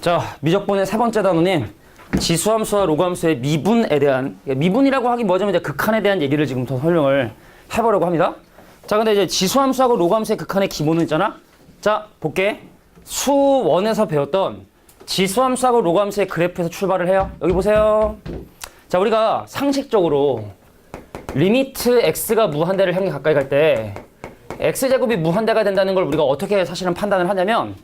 자, 미적분의 세 번째 단원인 지수함수와 로그함수의 미분에 대한, 미분이라고 하긴 뭐냐면 이제 극한에 대한 얘기를 지금부터 설명을 해보려고 합니다. 자, 근데 이제 지수함수하고 로그함수의 극한의 기본은 있잖아. 자, 볼게. 수1에서 배웠던 지수함수하고 로그함수의 그래프에서 출발을 해요. 여기 보세요. 자, 우리가 상식적으로 리미트 x가 무한대를 향해 가까이 갈 때 x제곱이 무한대가 된다는 걸 우리가 어떻게 사실은 판단을 하냐면,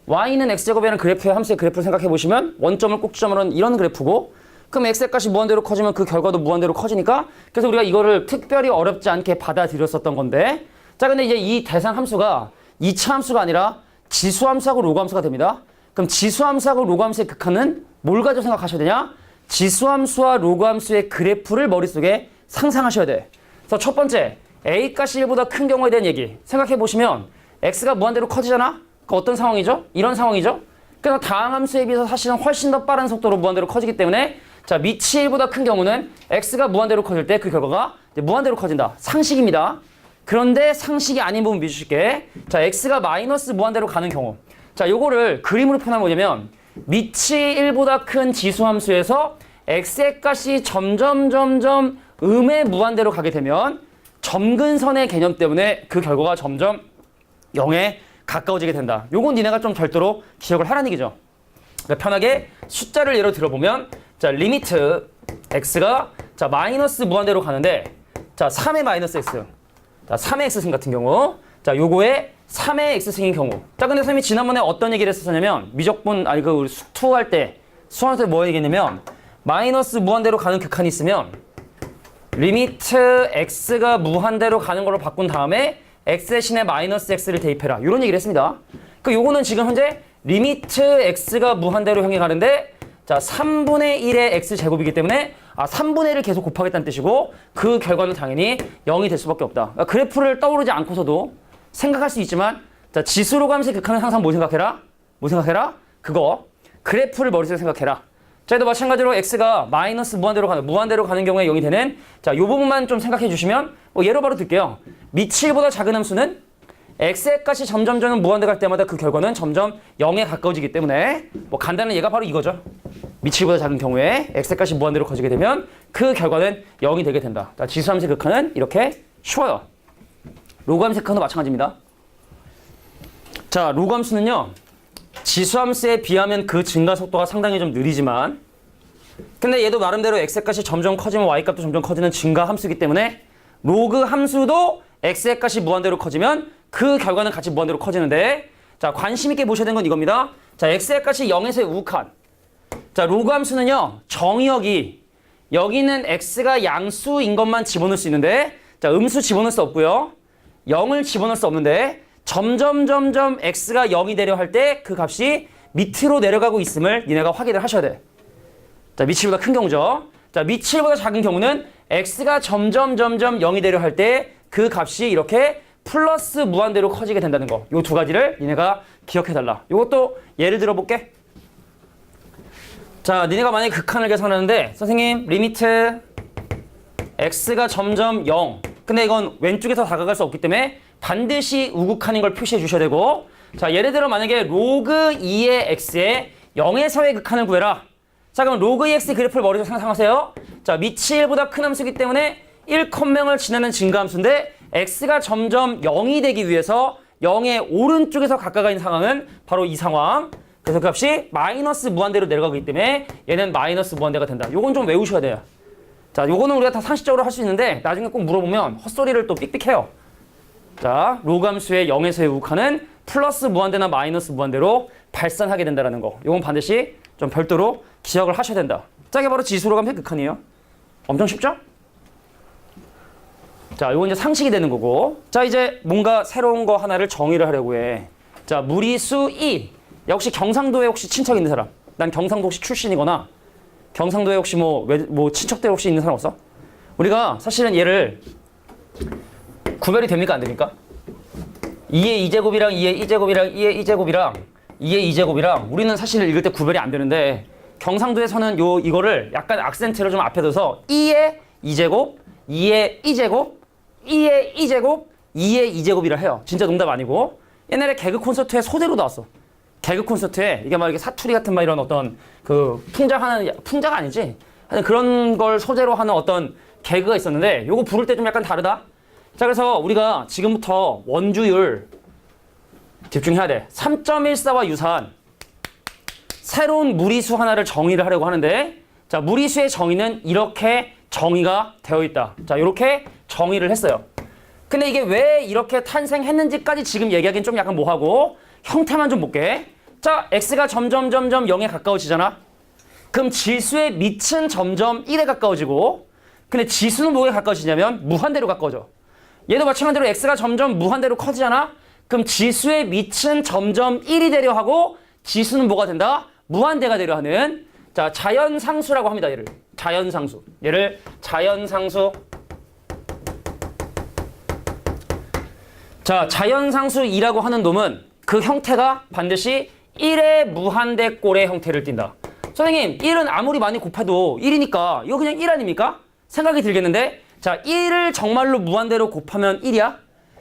y는 x제곱이라는 그래프의 함수의 그래프를 생각해 보시면 원점을 꼭지점으로 는 이런 그래프고, 그럼 x의 값이 무한대로 커지면 그 결과도 무한대로 커지니까, 그래서 우리가 이거를 특별히 어렵지 않게 받아들였었던 건데, 자, 근데 이제 이 대상 함수가 2차 함수가 아니라 지수함수하고 로그함수가 됩니다. 그럼 지수함수하고 로그함수의 극한은 뭘 가지고 생각하셔야 되냐? 지수함수와 로그함수의 그래프를 머릿속에 상상하셔야 돼. 그래서 첫 번째, a 값이 1보다 큰 경우에 대한 얘기 생각해 보시면 x가 무한대로 커지잖아? 그 어떤 상황이죠? 이런 상황이죠? 그래서 다항 함수에 비해서 사실은 훨씬 더 빠른 속도로 무한대로 커지기 때문에, 자, 밑이 1보다 큰 경우는 x가 무한대로 커질 때 그 결과가 이제 무한대로 커진다. 상식입니다. 그런데 상식이 아닌 부분 믿으실게. 자, x가 마이너스 무한대로 가는 경우. 자, 요거를 그림으로 표현하면 뭐냐면, 밑이 1보다 큰 지수함수에서 x의 값이 점점 음의 무한대로 가게 되면 점근선의 개념 때문에 그 결과가 점점 0에 가까워지게 된다. 요건 니네가 좀 별도로 기억을 하라는 얘기죠. 그러니까 편하게 숫자를 예로 들어보면, 자, 리미트 x가 자 마이너스 무한대로 가는데, 자 3의 마이너스 x, 자 3의 x승 같은 경우, 자 요거에 3의 x승인 경우. 자, 근데 선생님이 지난번에 어떤 얘기를 했었냐면, 미적분 아니 그 우리 수투할 때 수학할 때 뭐 얘기했냐면, 마이너스 무한대로 가는 극한이 있으면 리미트 x가 무한대로 가는 걸로 바꾼 다음에 x 대신에 마이너스 x를 대입해라, 이런 얘기를 했습니다. 그 요거는 지금 현재 리미트 x가 무한대로 향해 가는데, 자 3분의 1의 x제곱이기 때문에 3분의 1을 계속 곱하겠다는 뜻이고, 그 결과는 당연히 0이 될 수밖에 없다. 그러니까 그래프를 떠오르지 않고서도 생각할 수 있지만, 자 지수로감수의 극한은 항상 뭐 생각해라? 뭐 생각해라? 그거 그래프를 머릿속에 생각해라. 자, 또 마찬가지로 x가 마이너스 무한대로 가는 경우에 0이 되는, 자, 요 부분만 좀 생각해 주시면, 예로 바로 들게요. 밑이 1보다 작은 함수는 x의 값이 점점 무한대 갈 때마다 그 결과는 점점 0에 가까워지기 때문에, 간단한 예가 바로 이거죠. 밑이 1보다 작은 경우에 x의 값이 무한대로 커지게 되면 그 결과는 0이 되게 된다. 자, 지수함수의 극한은 이렇게 쉬워요. 로그함수의 극한도 마찬가지입니다. 자, 로그함수는요, 지수함수에 비하면 그 증가 속도가 상당히 좀 느리지만, 근데 얘도 나름대로 x의 값이 점점 커지면 y 값도 점점 커지는 증가 함수이기 때문에, 로그 함수도 x의 값이 무한대로 커지면 그 결과는 같이 무한대로 커지는데, 자, 관심 있게 보셔야 되는 건 이겁니다. 자, x의 값이 0에서의 우극한. 자, 로그 함수는요, 정의역이 여기는 x가 양수인 것만 집어넣을 수 있는데, 자, 음수 집어넣을 수 없고요, 0을 집어넣을 수 없는데, 점점 x가 0이 되려 할 때 그 값이 밑으로 내려가고 있음을 니네가 확인을 하셔야 돼. 자, 밑이 1보다 큰 경우죠. 자, 밑이 1보다 작은 경우는 x가 점점 0이 되려 할 때 그 값이 이렇게 플러스 무한대로 커지게 된다는 거. 요 두 가지를 니네가 기억해달라. 요것도 예를 들어볼게. 자, 니네가 만약에 극한을 계산하는데, 선생님 리미트 x가 점점 0. 근데 이건 왼쪽에서 다가갈 수 없기 때문에 반드시 우극한인 걸 표시해 주셔야 되고, 자, 예를 들어 만약에 로그 2의 x의 0에서의 극한을 구해라. 자, 그럼 로그 2x 그래프를 머릿속에 상상하세요. 자, 밑이 1보다 큰 함수이기 때문에 1컴맹을 지나는 증가함수인데, x가 점점 0이 되기 위해서 0의 오른쪽에서 가까이 있는 상황은 바로 이 상황. 그래서 그 값이 마이너스 무한대로 내려가기 때문에 얘는 마이너스 무한대가 된다. 요건 좀 외우셔야 돼요. 자, 요거는 우리가 다 상식적으로 할 수 있는데 나중에 꼭 물어보면 헛소리를 또 삑삑해요. 자, 로그함수의 0에서의 우극한은 플러스 무한대나 마이너스 무한대로 발산하게 된다는 거. 요건 반드시 좀 별도로 기억을 하셔야 된다. 자, 이게 바로 지수로감수의 극한이에요. 엄청 쉽죠? 자, 요건 이제 상식이 되는 거고. 자, 이제 뭔가 새로운 거 하나를 정의를 하려고 해. 자, 무리수 2. 역시 경상도에 혹시 친척 있는 사람? 난 경상도 혹시 출신이거나 경상도에 혹시 뭐 친척들 혹시 있는 사람 없어? 우리가 사실은 얘를 구별이 됩니까? 안 됩니까? 2의 2제곱이랑 2의 2제곱이랑 2의 2제곱이랑 2의 2제곱이랑 우리는 사실 읽을 때 구별이 안 되는데, 경상도에서는 이거를 약간 악센트를 좀 앞에 둬서 2의 2제곱, 2의 2제곱, 2의 2제곱, 2의 2제곱이라 해요. 진짜 농담 아니고. 옛날에 개그 콘서트에 소대로 나왔어. 개그 콘서트에 이게 막 이렇게 사투리 같은 막 이런 어떤 그 풍자가 아니지? 하여튼 그런 걸 소재로 하는 어떤 개그가 있었는데 요거 부를 때 좀 약간 다르다. 자, 그래서 우리가 지금부터 원주율 집중해야 돼. 3.14와 유사한 새로운 무리수 하나를 정의를 하려고 하는데, 자, 무리수의 정의는 이렇게 정의가 되어 있다. 자, 이렇게 정의를 했어요. 근데 이게 왜 이렇게 탄생했는지까지 지금 얘기하기는 좀 약간 뭐하고, 형태만 좀 볼게. 자, x가 점점 0에 가까워지잖아. 그럼 지수의 밑은 점점 1에 가까워지고, 근데 지수는 뭐에 가까워지냐면 무한대로 가까워져. 얘도 마찬가지로 x가 점점 무한대로 커지잖아. 그럼 지수의 밑은 점점 1이 되려 하고, 지수는 뭐가 된다? 무한대가 되려 하는, 자, 자연상수라고 합니다. 얘를 자연상수. 얘를 자연상수. 자, 자연상수2라고 하는 놈은 그 형태가 반드시 1의 무한대꼴의 형태를 띈다. 선생님, 1은 아무리 많이 곱해도 1이니까 이거 그냥 1 아닙니까? 생각이 들겠는데, 자, 1을 정말로 무한대로 곱하면 1이야?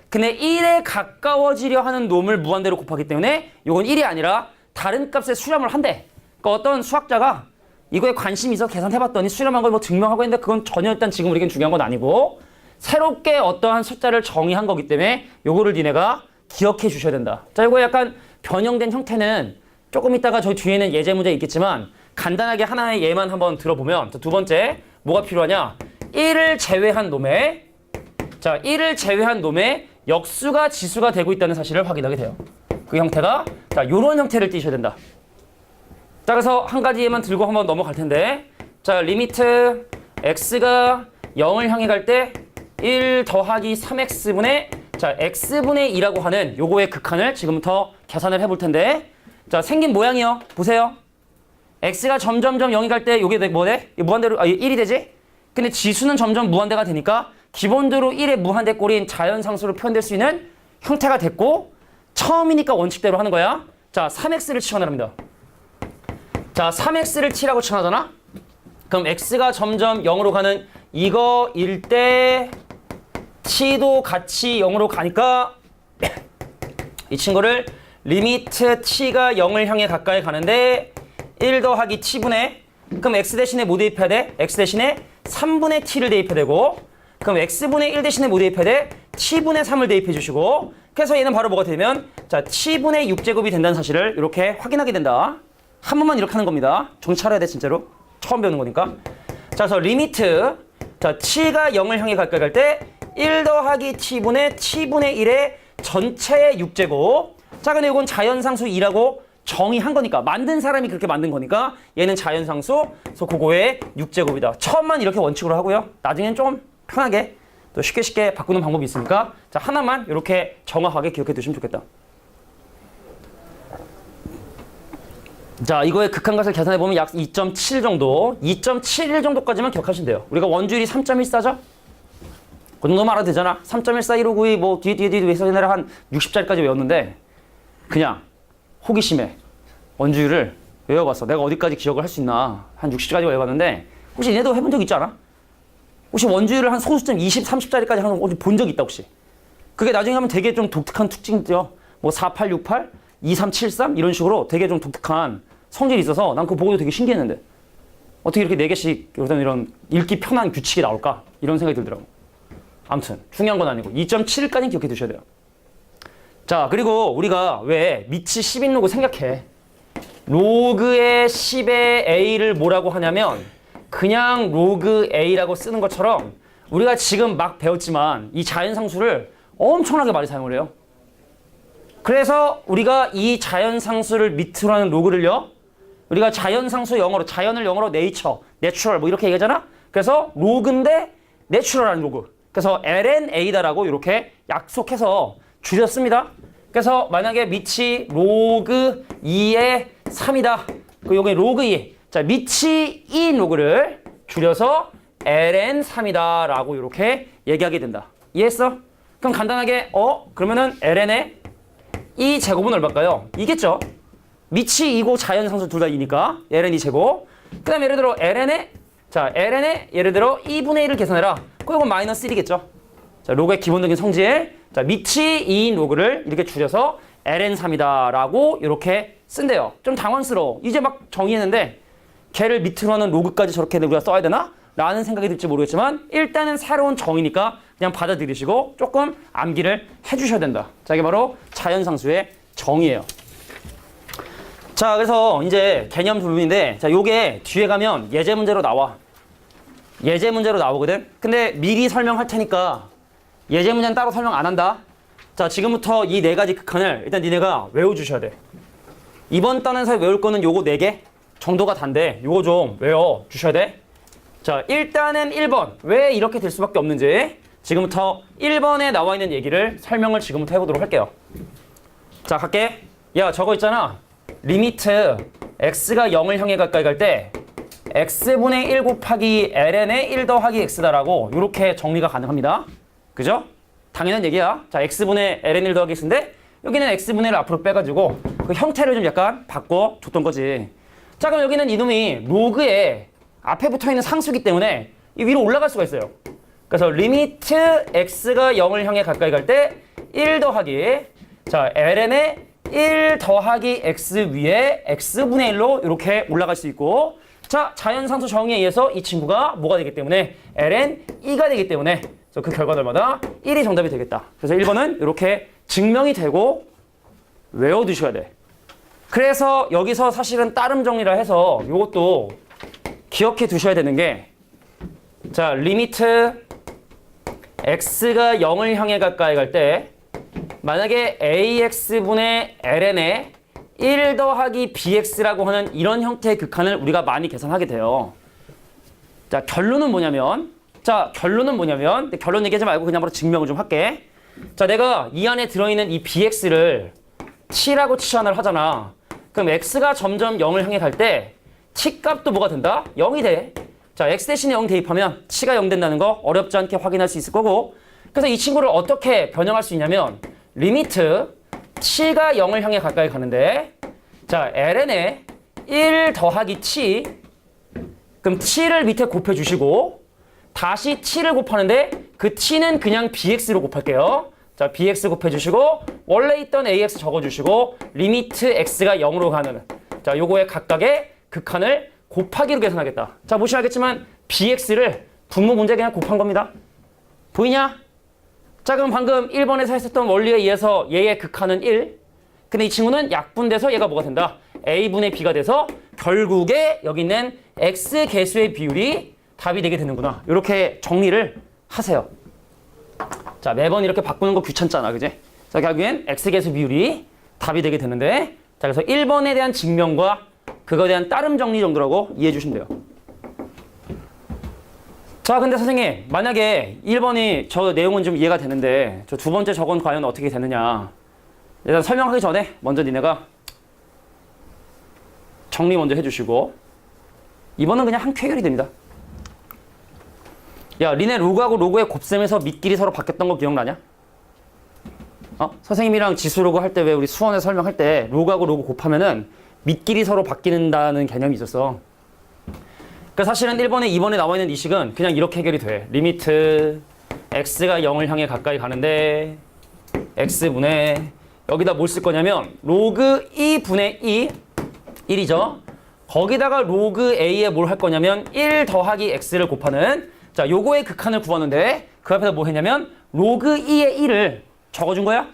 근데 1에 가까워지려 하는 놈을 무한대로 곱하기 때문에 이건 1이 아니라 다른 값에 수렴을 한대. 그러니까 어떤 수학자가 이거에 관심이 있어 계산해봤더니 수렴한 걸 뭐 증명하고 있는데 그건 전혀 일단 지금 우리에겐 중요한 건 아니고, 새롭게 어떠한 숫자를 정의한 거기 때문에 요거를 니네가 기억해 주셔야 된다. 자, 이거 약간 변형된 형태는 조금 이따가 저희 뒤에는 예제 문제 있겠지만 간단하게 하나의 예만 한번 들어보면, 두 번째 뭐가 필요하냐? 1을 제외한 놈의, 자, 1을 제외한 놈의 역수가 지수가 되고 있다는 사실을 확인하게 돼요. 그 형태가, 자, 요런 형태를 띄셔야 된다. 자, 그래서 한 가지 예만 들고 한번 넘어갈 텐데, 자, 리미트 x가 0을 향해 갈 때 1 더하기 3x분의, 자, x분의 2라고 하는 요거의 극한을 지금부터 계산을 해볼 텐데, 자, 생긴 모양이요. 보세요. x가 점점 0이 갈 때 요게 뭐 돼? 무한대로, 1이 되지? 근데 지수는 점점 무한대가 되니까 기본적으로 1의 무한대꼴인 자연상수로 표현될 수 있는 형태가 됐고, 처음이니까 원칙대로 하는 거야. 자, 3x를 치환합니다. 자, 3x를 t라고 치환하잖아? 그럼 x가 점점 0으로 가는 이거일 때 t도 같이 0으로 가니까 이 친구를 리미트 t가 0을 향해 가까이 가는데 1 더하기 t분의, 그럼 x 대신에 뭐 대입해야 돼? x 대신에 3분의 t를 대입해야 되고, 그럼 x분의 1 대신에 뭐 대입해야 돼? t분의 3을 대입해 주시고, 그래서 얘는 바로 뭐가 되면, 자, t분의 6제곱이 된다는 사실을 이렇게 확인하게 된다. 한 번만 이렇게 하는 겁니다. 정신 차려야 돼, 진짜로. 처음 배우는 거니까. 자, 그래서 리미트, 자, t가 0을 향해 가까이 갈 때 1 더하기 t분의 t분의 1의 전체의 6제곱. 자, 근데 이건 자연상수 2라고 정의한 거니까, 만든 사람이 그렇게 만든 거니까 얘는 자연상수, 그래서 그거의 6제곱이다. 처음만 이렇게 원칙으로 하고요. 나중엔 좀 편하게 또 쉽게 바꾸는 방법이 있으니까, 자, 하나만 이렇게 정확하게 기억해 두시면 좋겠다. 자, 이거의 극한값을 계산해보면 약 2.7 정도, 2.71 정도까지만 기억하시면 돼요. 우리가 원주율이 3.14죠? 그 정도만 알아도 되잖아. 3.141592 뭐 뒤에 해서 옛날에 한 60짜리까지 외웠는데, 그냥 호기심에 원주율을 외워봤어. 내가 어디까지 기억을 할 수 있나. 한 60까지 외워봤는데, 혹시 얘네도 해본 적 있지 않아? 혹시 원주율을 한 소수점 20, 30짜리까지 하는 거 본 적 있다, 혹시? 그게 나중에 하면 되게 좀 독특한 특징이죠. 뭐 4868, 2373 이런 식으로 되게 좀 독특한 성질이 있어서 난 그거 보고도 되게 신기했는데, 어떻게 이렇게 4개씩 이런 읽기 편한 규칙이 나올까? 이런 생각이 들더라고. 아무튼 중요한 건 아니고 2.7까지는 기억해 두셔야 돼요. 자, 그리고 우리가 왜 밑이 10인 로그 생각해. 로그의 10의 a를 뭐라고 하냐면 그냥 로그 a라고 쓰는 것처럼 우리가 지금 막 배웠지만 이 자연상수를 엄청나게 많이 사용을 해요. 그래서 우리가 이 자연상수를 밑으로 하는 로그를요, 우리가 자연상수 영어로, 자연을 영어로 네이처, 내추럴 뭐 이렇게 얘기하잖아? 그래서 로그인데 내추럴한 로그. 그래서 LNA다라고 이렇게 약속해서 줄였습니다. 그래서 만약에 밑이 로그 2의 3이다. 그 여기 로그 2. 자, 밑이 2인 로그를 줄여서 LN3이다 라고 이렇게 얘기하게 된다. 이해했어? 그럼 간단하게 그러면은 LN의 이 제곱은 얼마일까요? 이겠죠? 밑이 2고 자연상수 둘 다 2니까 LN 2제곱. 그 다음에 예를 들어 LN의 예를 들어 2분의 1을 계산해라. 그럼 이건 마이너스 1이겠죠? 자, 로그의 기본적인 성질. 자, 밑이 2인 로그를 이렇게 줄여서 ln3이다 라고 이렇게 쓴대요. 좀 당황스러워. 이제 막 정의했는데 걔를 밑으로 하는 로그까지 저렇게 우리가 써야 되나? 라는 생각이 들지 모르겠지만 일단은 새로운 정의니까 그냥 받아들이시고 조금 암기를 해주셔야 된다. 자, 이게 바로 자연상수의 정의예요. 자, 그래서 이제 개념 부분인데, 자, 요게 뒤에 가면 예제 문제로 나와. 예제 문제로 나오거든. 근데 미리 설명할 테니까 예제 문제는 따로 설명 안 한다. 자, 지금부터 이 네 가지 극한을 일단 니네가 외워주셔야 돼. 이번 단에서 외울 거는 요거 4개 정도가 단데 요거 좀 외워주셔야 돼. 자, 일단은 1번. 왜 이렇게 될 수밖에 없는지 지금부터 1번에 나와 있는 얘기를 설명을 지금부터 해보도록 할게요. 자, 갈게. 야, 저거 있잖아. 리미트 x가 0을 향해 가까이 갈 때 x분의 1 곱하기 ln의 1 더하기 x다라고 이렇게 정리가 가능합니다. 그죠? 당연한 얘기야. 자, x분의 ln 1 더하기 x인데 여기는 x분의 1을 앞으로 빼가지고 그 형태를 좀 약간 바꿔줬던 거지. 자, 그럼 여기는 이놈이 로그에 앞에 붙어있는 상수기 때문에 이 위로 올라갈 수가 있어요. 그래서 리미트 x가 0을 향해 가까이 갈 때 1 더하기 자, ln의 1 더하기 x 위에 x분의 1로 이렇게 올라갈 수 있고, 자, 자연상수 정의에 의해서 이 친구가 뭐가 되기 때문에 ln 2가 되기 때문에 그래서 그 결과들마다 1이 정답이 되겠다. 그래서 1번은 이렇게 증명이 되고 외워두셔야 돼. 그래서 여기서 사실은 따름 정리를 해서 이것도 기억해 두셔야 되는 게, 자, 리미트 x가 0을 향해 가까이 갈 때 만약에 ax분의 ln의 1 더하기 bx라고 하는 이런 형태의 극한을 우리가 많이 계산하게 돼요. 자, 결론은 뭐냐면 근데 결론 얘기하지 말고 그냥 바로 증명을 좀 할게. 자, 내가 이 안에 들어있는 이 bx를 t라고 치환을 하잖아. 그럼 x가 점점 0을 향해 갈 때 t 값도 뭐가 된다? 0이 돼. 자, x 대신에 0 대입하면 t가 0 된다는 거 어렵지 않게 확인할 수 있을 거고, 그래서 이 친구를 어떻게 변형할 수 있냐면 리미트 t가 0을 향해 가까이 가는데, 자, ln에 1 더하기 t, 그럼 t를 밑에 곱해주시고 다시 t를 곱하는데 그 t는 그냥 bx로 곱할게요. 자, bx 곱해주시고 원래 있던 ax 적어주시고 리미트 x가 0으로 가는, 자, 요거의 각각의 극한을 곱하기로 계산하겠다. 자, 보시면 알겠지만 bx를 분모 문제 그냥 곱한 겁니다. 보이냐? 자, 그럼 방금 1번에서 했었던 원리에 의해서 얘의 극한은 1. 근데 이 친구는 약분돼서 얘가 뭐가 된다? a분의 b가 돼서 결국에 여기 있는 x 개수의 비율이 답이 되게 되는구나. 이렇게 정리를 하세요. 자, 매번 이렇게 바꾸는 거 귀찮잖아, 그지? 자, 결국엔 x 개수 비율이 답이 되게 되는데, 자, 그래서 1번에 대한 증명과 그거에 대한 따름 정리 정도라고 이해해 주시면 돼요. 자, 근데 선생님, 만약에 1번이 저 내용은 좀 이해가 되는데 저 두 번째 저건 과연 어떻게 되느냐. 일단 설명하기 전에 먼저 니네가 정리 먼저 해주시고, 이번은 그냥 한 쾌결이 됩니다. 야, 니네 로그하고 로그의 곱셈에서 밑길이 서로 바뀌었던 거 기억나냐? 선생님이랑 지수 로그 할 때 왜 우리 수원에 설명할 때 로그하고 로그 곱하면은 밑길이 서로 바뀌는다는 개념이 있었어. 그러니까 사실은 1번에 2번에 나와 있는 이 식은 그냥 이렇게 해결이 돼. 리미트 x가 0을 향해 가까이 가는데 x분의 여기다 뭘 쓸 거냐면 로그 2분의 2 1이죠. 거기다가 로그 a에 뭘 할 거냐면 1 더하기 x를 곱하는, 자, 요거의 극한을 구하는데 그 앞에서 뭐 했냐면 로그 2의 1을 적어준 거야.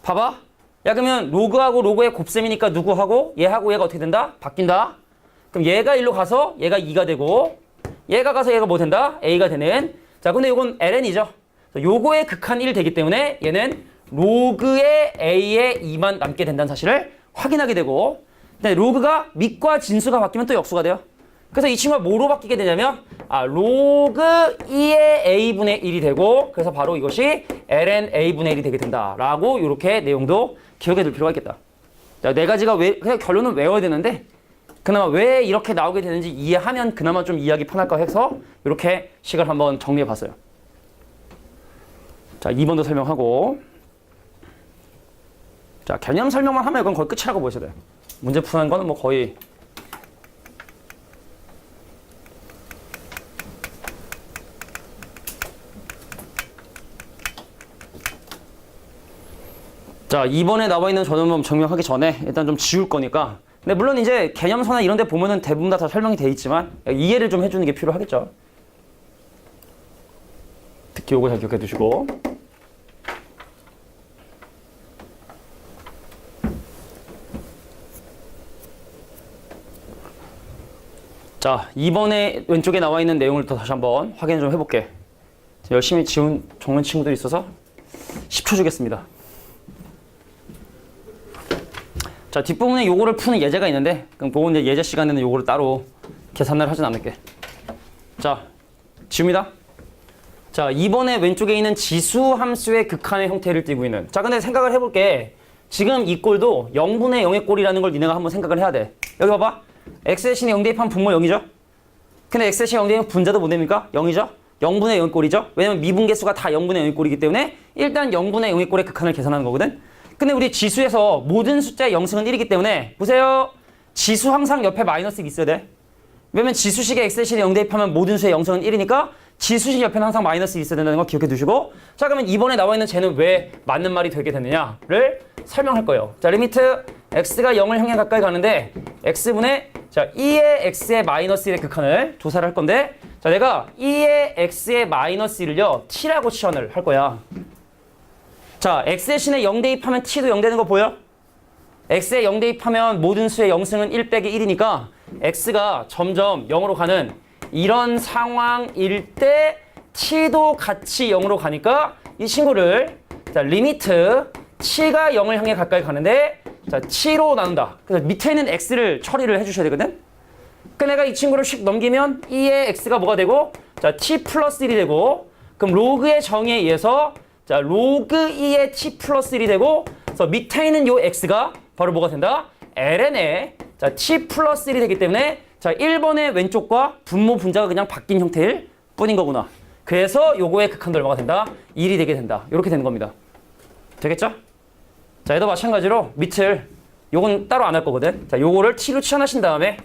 봐봐. 야, 그러면 로그하고 로그의 곱셈이니까 누구하고 얘하고 얘가 어떻게 된다? 바뀐다. 그럼 얘가 1로 가서 얘가 2가 되고 얘가 가서 얘가 뭐 된다? a가 되는. 자, 근데 요건 ln이죠. 요거의 극한 1 되기 때문에 얘는 로그의 a의 2만 남게 된다는 사실을 확인하게 되고, 근데 로그가 밑과 진수가 바뀌면 또 역수가 돼요. 그래서 이 친구가 뭐로 바뀌게 되냐면 로그 2의 a분의 1이 되고, 그래서 바로 이것이 ln a분의 1이 되게 된다라고 이렇게 내용도 기억해 둘 필요가 있겠다. 자, 네 가지가 그냥 결론은 외워야 되는데 그나마 왜 이렇게 나오게 되는지 이해하면 그나마 좀 이해하기 편할까 해서 이렇게 식을 한번 정리해 봤어요. 자, 2번도 설명하고, 자, 개념 설명만 하면 이건 거의 끝이라고 보셔야 돼요. 문제 푸는 거는 뭐 거의 자, 이번에 나와 있는 전원법 증명하기 전에 일단 좀 지울 거니까. 근데 물론 이제 개념서나 이런 데 보면은 대부분 다 설명이 돼 있지만 이해를 좀 해주는 게 필요하겠죠. 특히 요거 잘 기억해 두시고. 자, 이번에 왼쪽에 나와 있는 내용을 또 다시 한번 확인 좀 해볼게. 열심히 적는 친구들이 있어서 10초 주겠습니다. 자, 뒷부분에 요거를 푸는 예제가 있는데, 그럼 그건 이제 예제 시간에는 요거를 따로 계산을 하진 않을게. 자, 지웁니다. 자, 이번에 왼쪽에 있는 지수 함수의 극한의 형태를 띠고 있는. 자, 근데 생각을 해볼게. 지금 이 꼴도 0분의 0의 꼴이라는 걸 니네가 한번 생각을 해야 돼. 여기 봐봐. x 대신에 0 대입하면 분모 0이죠? 근데 x 대신에 0 대입하면 분자도 뭐 됩니까? 0이죠? 0분의 0의 꼴이죠? 왜냐면 미분계수가 다 0분의 0의 꼴이기 때문에 일단 0분의 0의 꼴의 극한을 계산하는 거거든? 근데 우리 지수에서 모든 숫자의 0승은 1이기 때문에 보세요. 지수 항상 옆에 마이너스가 있어야 돼. 왜냐면 지수식의 x 대신에 0 대입하면 모든 수의 0승은 1이니까 지수식 옆에는 항상 마이너스 있어야 된다는 거 기억해 두시고, 자, 그러면 이번에 나와 있는 쟤는 왜 맞는 말이 되게 됐느냐를 설명할 거예요. 자, 리미트 x가 0을 향해 가까이 가는데 x분의 자 2의 x의 마이너스 1의 극한을 조사를 할 건데, 자, 내가 2의 x의 마이너스 1을요 t라고 치환을 할 거야. 자, x 대신에 0 대입하면 t도 0 되는 거 보여? x에 0 대입하면 모든 수의 0승은 1 빼기 1이니까 x가 점점 0으로 가는 이런 상황일 때 t도 같이 0으로 가니까 이 친구를 자, 리미트 t가 0을 향해 가까이 가는데 자, t로 나눈다. 그래서 밑에 있는 x를 처리를 해주셔야 되거든. 그 내가 이 친구를 씩 넘기면 2의 x가 뭐가 되고 자, t 플러스 1이 되고, 그럼 로그의 정의에 의해서 자, 로그 2의 t 플러스 1이 되고, 그래서 밑에 있는 요 x가 바로 뭐가 된다? ln의 자, t 플러스 1이 되기 때문에 자, 1번의 왼쪽과 분모 분자가 그냥 바뀐 형태일 뿐인 거구나. 그래서 요거의 극한도 얼마가 된다? 1이 되게 된다. 이렇게 되는 겁니다. 되겠죠? 자, 얘도 마찬가지로 밑을 요건 따로 안 할 거거든. 자, 요거를 t로 치환하신 다음에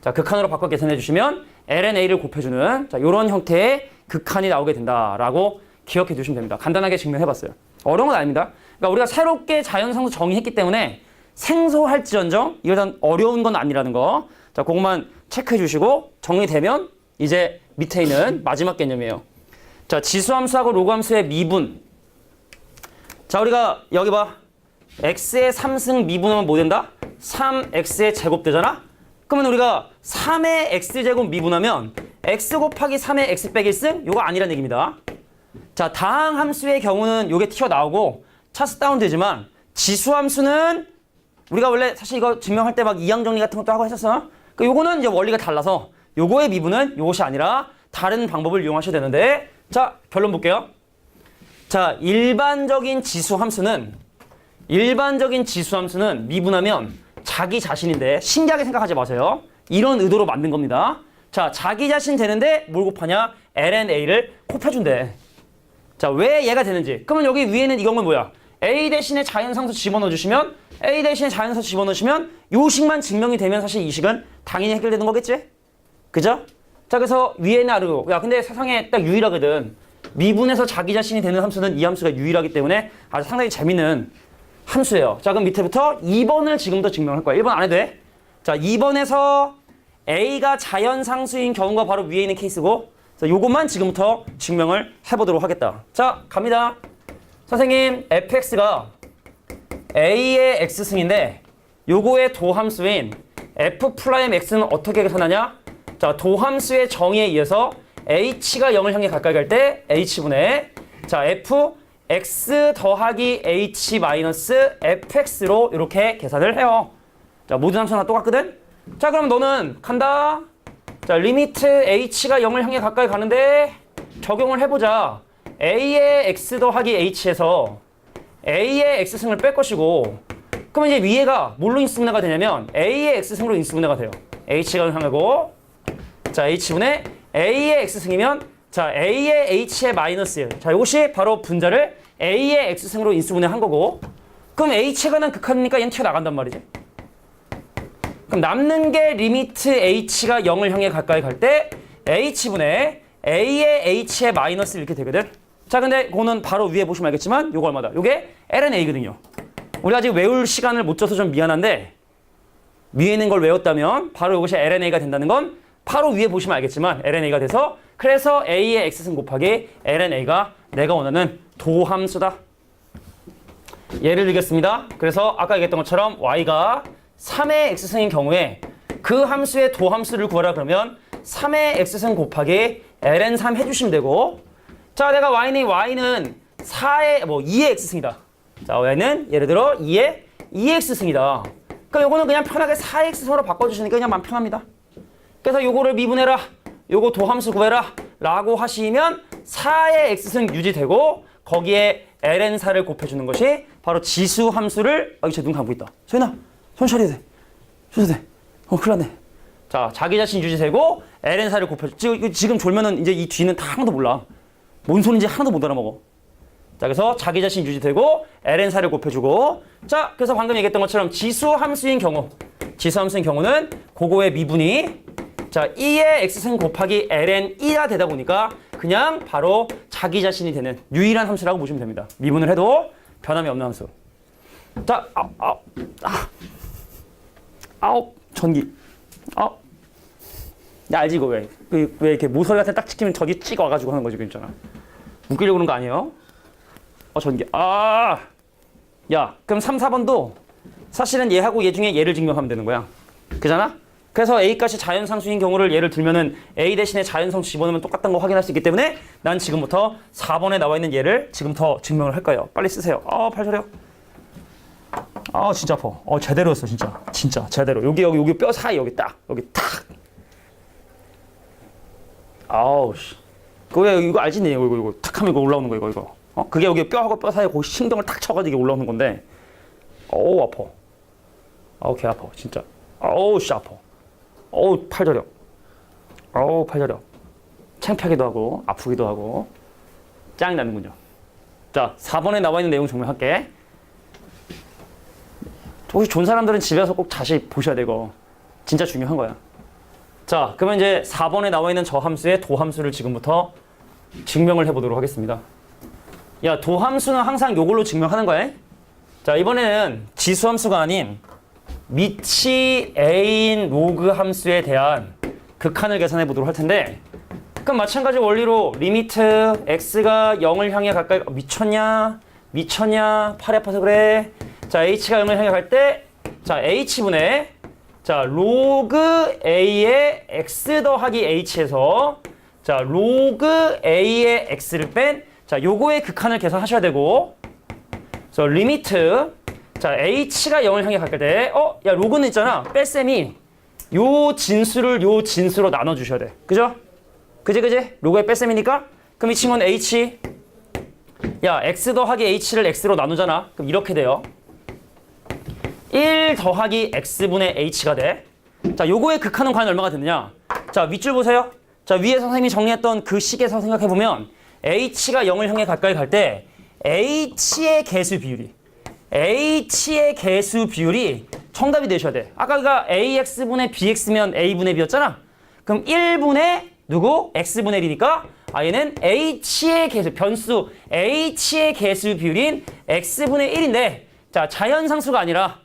자, 극한으로 바꿔 계산해 주시면 lnA를 곱해주는 자, 요런 형태의 극한이 나오게 된다라고 기억해 두시면 됩니다. 간단하게 증명해 봤어요. 어려운 건 아닙니다. 그러니까 우리가 새롭게 자연상수 정의했기 때문에 생소할지언정 이건 어려운 건 아니라는 거. 자, 그것만 체크해 주시고 정리되면 이제 밑에 있는 마지막 개념이에요. 자, 지수함수하고 로그함수의 미분. 자, 우리가 여기 봐. x의 3승 미분하면 뭐 된다? 3x의 제곱 되잖아? 그러면 우리가 3의 x제곱 미분하면 x 곱하기 3의 x 빼기 1승? 요거 아니란 얘기입니다. 자, 다항함수의 경우는 요게 튀어나오고 차수 다운되지만 지수함수는 우리가 원래 사실 이거 증명할 때 막 이항 정리 같은 것도 하고 했었어. 그 요거는 이제 원리가 달라서 요거의 미분은 요것이 아니라 다른 방법을 이용하셔야 되는데, 자, 결론 볼게요. 자, 일반적인 지수함수는 미분하면 자기 자신인데 신기하게 생각하지 마세요. 이런 의도로 만든 겁니다. 자, 자기 자신 되는데 뭘 곱하냐? lnA를 곱해준대. 자, 왜 얘가 되는지. 그러면 여기 위에는 이건 뭐야? a 대신에 자연상수 집어넣어주시면 요 식만 증명이 되면 사실 이 식은 당연히 해결되는 거겠지? 그죠? 자, 그래서 위에는 아래로. 야, 근데 세상에 딱 유일하거든. 미분해서 자기 자신이 되는 함수는 이 함수가 유일하기 때문에 아주 상당히 재밌는 함수예요. 자, 그럼 밑에부터 2번을 지금부터 증명할 거야. 1번 안 해도 돼. 자, 2번에서 a가 자연상수인 경우가 바로 위에 있는 케이스고, 그래서 요것만 지금부터 증명을 해보도록 하겠다. 자, 갑니다. 선생님, fx가 a의 x승인데 요거의 도함수인 f'x는 어떻게 계산하냐? 자, 도함수의 정의에 의해서 h가 0을 향해 가까이 갈 때 h분의 자, fx 더하기 h 마이너스 fx로 이렇게 계산을 해요. 자, 모든 함수 하나 똑같거든? 자, 그럼 너는 간다. 자, 리미트 h가 0을 향해 가까이 가는데 적용을 해보자. a의 x 더하기 h에서 a의 x승을 뺄 것이고, 그러면 이제 위에가 뭘로 인수분해가 되냐면 a의 x승으로 인수분해가 돼요. h가 0을 향하고 자, h분의 a의 x승이면 자, a의 h의 마이너스 1. 자, 이것이 바로 분자를 a의 x승으로 인수분해한 거고, 그럼 h에 관한 극한이니까 얘는 튀어나간단 말이지. 그럼 남는 게 리미트 h가 0을 향해 가까이 갈 때 h분의 a의 h의 마이너스 이렇게 되거든. 자, 근데 그거는 바로 위에 보시면 알겠지만 요거 얼마다? 요게 lnA거든요. 우리 아직 외울 시간을 못 줘서 좀 미안한데 위에 있는 걸 외웠다면 바로 이것이 LNA가 된다는 건 바로 위에 보시면 알겠지만 LNA가 돼서 그래서 A의 X승 곱하기 LNA가 내가 원하는 도함수다. 예를 들겠습니다. 그래서 아까 얘기했던 것처럼 Y가 3의 X승인 경우에 그 함수의 도함수를 구하라 그러면 3의 X승 곱하기 ln3 해주시면 되고 자 내가 Y는 2의 X승이다. 자 Y는 예를 들어 2의 X승이다. 그러니까 요거는 그냥 편하게 4X승으로 바꿔주시니까 그냥 마음 편합니다. 그래서 요거를 미분해라. 요거 도함수 구해라. 라고 하시면 4의 X승 유지되고 거기에 ln4를 곱해주는 것이 바로 지수 함수를 제 눈 감고 있다. 소연아 손 차려야 돼. 손 돼. 큰일 났네. 자 자기 자신 유지되고 ln4를 곱해줘. 지금 졸면은 이제 이 뒤는 다 하나도 몰라. 뭔 소리인지 하나도 못 알아먹어. 자 그래서 자기 자신 유지되고 ln4를 곱해주고 자 그래서 방금 얘기했던 것처럼 지수 함수인 경우는 그거의 미분이 자 2의 x승 곱하기 ln2가 되다 보니까 그냥 바로 자기 자신이 되는 유일한 함수라고 보시면 됩니다. 미분을 해도 변함이 없는 함수. 자 전기. 야 알지 이거 왜 이렇게 모서리 같은 딱 찍히면 저기 찍어가지고 하는 거지 그 있잖아. 웃기려고 그런 거 아니에요? 전기. 야 그럼 3, 4번도 사실은 얘하고 얘 중에 얘를 증명하면 되는 거야. 그잖아? 그래서 A값이 자연상수인 경우를 예를 들면은 A 대신에 자연상수 집어넣으면 똑같다는 거 확인할 수 있기 때문에 난 지금부터 4번에 나와 있는 얘를 지금부터 증명을 할 거예요. 빨리 쓰세요. 팔 저려. 진짜 아파. 제대로 했어 진짜 제대로. 여기 뼈 사이 여기 딱 탁. 씨. 이거 알지? 이거 탁 하면 이거 올라오는 거 이거. 그게 여기 뼈하고 뼈 사이에 거기 신경을 탁 쳐가지고 이게 올라오는 건데. 아파. 개 아파 진짜. 씨 아파. 팔 저려. 팔 저려. 창피하기도 하고 아프기도 하고 짱이 나는군요. 자 4번에 나와 있는 내용 증명할게. 혹시 좋은 사람들은 집에서 꼭 다시 보셔야 되고 진짜 중요한 거야. 자 그러면 이제 4번에 나와 있는 저 함수의 도함수를 지금부터 증명을 해보도록 하겠습니다. 야 도함수는 항상 요걸로 증명하는 거야. 자 이번에는 지수함수가 아닌 미치 A인 로그 함수에 대한 극한을 계산해 보도록 할 텐데 그럼 마찬가지 원리로 리미트 x가 0을 향해 가까이 미쳤냐 8이 아파서 그래. 자 h가 0을 향해 갈 때 자 h분의 자 로그 a의 x 더하기 h에서 자 로그 a의 x를 뺀 자 요거의 극한을 계산하셔야 되고 그래서 리미트 자 h가 0을 향해 갈 때 야 로그는 있잖아 뺄셈이 요 진수로 나눠 주셔야 돼. 그죠? 그지? 로그의 뺄셈이니까 그럼 이 친구는 h 야 x 더하기 h를 x로 나누잖아. 그럼 이렇게 돼요. 1 더하기 x분의 h가 돼. 자 요거의 극한은 과연 얼마가 되느냐. 자 윗줄 보세요. 자 위에 선생님이 정리했던 그 식에서 생각해보면 h가 0을 향해 가까이 갈 때 h의 개수 비율이 정답이 되셔야 돼. 아까 ax분의 bx면 a분의 b였잖아. 그럼 1분의 누구? x분의 b니까 얘는 h의 개수, 변수 h의 개수 비율인 x분의 1인데 자 자연상수가 아니라